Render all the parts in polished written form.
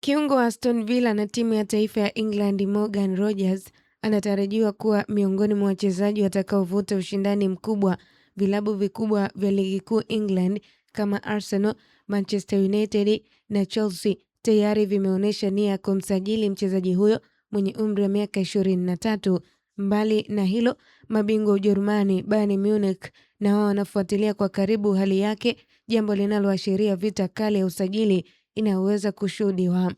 Kiungo wa Aston Villa na timu ya taifa ya England Morgan Rogers anatarajiwa kuwa miongoni mwa wachezaji watakaovuta ushindani mkubwa. Vilabu vikubwa vya ligi kuu England kama Arsenal, Manchester United na Chelsea tayari vimeonyesha nia ya kumsajili mchezaji huyo mwenye umri wa miaka 23. Mbali na hilo, mabingwa Ujerumani Bayern Munich na wao wanafuatilia kwa karibu hali yake, jambo linaloashiria vita kali ya usajili inaweza kushuhudiwa.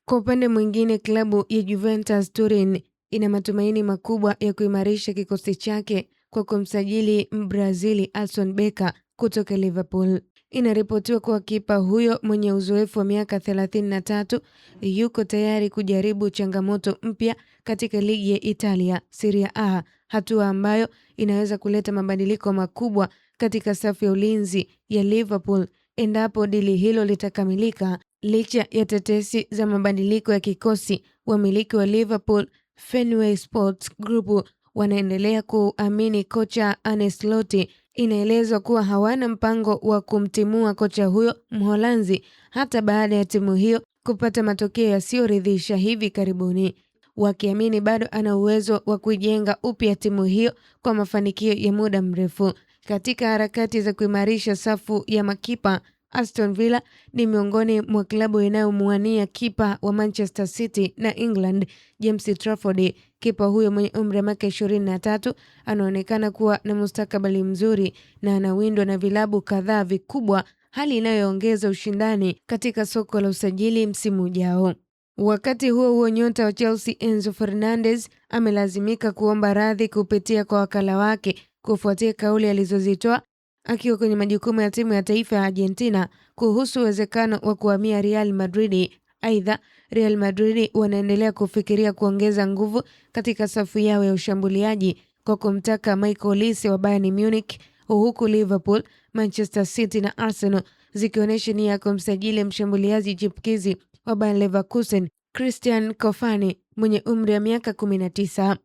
Kwa upande mwingine, klabu ya Juventus Turin ina matumaini makubwa ya kuimarisha kikosi chake kwa kumsajili Mbrazili Alisson Becker kutoka Liverpool. Inaripotiwa kuwa kipa huyo mwenye uzoefu wa miaka 33 yuko tayari kujaribu changamoto mpya katika ligi ya Italia Serie A, hatua ambayo inaweza kuleta mabadiliko makubwa katika safu ya ulinzi ya Liverpool endapo dili hilo litakamilika. Licha ya tetesi za mabadiliko ya kikosi, wamiliki wa Liverpool Fenway Sports Group wanaendelea kuamini kocha Arne Slot. Inaelezwa kuwa hawana mpango wa kumtimua kocha huyo Mholanzi hata baada ya timu hiyo kupata matokeo yasiyoridhisha hivi karibuni, wakiamini bado ana uwezo wa kujenga upya timu hiyo kwa mafanikio ya muda mrefu. Katika harakati za kuimarisha safu ya makipa, Aston Villa ni miongoni mwa klabu inayomuania kipa wa Manchester City na England James Trafford. Kipa huyo mwenye umri wa miaka 23 anaonekana kuwa na mustakabali mzuri na anawindwa na vilabu kadhaa vikubwa, hali inayoongeza ushindani katika soko la usajili msimu ujao. Wakati huo huo, nyota wa Chelsea Enzo Fernandez amelazimika kuomba radhi kupitia kwa wakala wake kufuatia kauli alizozitoa akiwa kwenye majukumu ya timu ya taifa ya Argentina kuhusu uwezekano wa kuhamia Real Madrid. Aidha, Real Madrid wanaendelea kufikiria kuongeza nguvu katika safu yao ya ushambuliaji kwa kumtaka Michael Olise wa Bayern Munich, huku Liverpool, Manchester City na Arsenal zikionyesha nia ya kumsajili mshambuliaji chipukizi wa Bayer Leverkusen Christian Kofani mwenye umri wa miaka 19.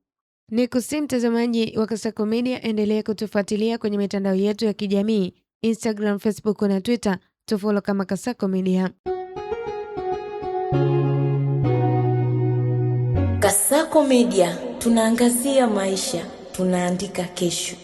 Nikusihi mtazamaji wa Kasako Media, endelea kutufuatilia kwenye mitandao yetu ya kijamii Instagram, Facebook na Twitter. Tufollow kama Kasako Media. Kasako Media, tunaangazia maisha, tunaandika kesho.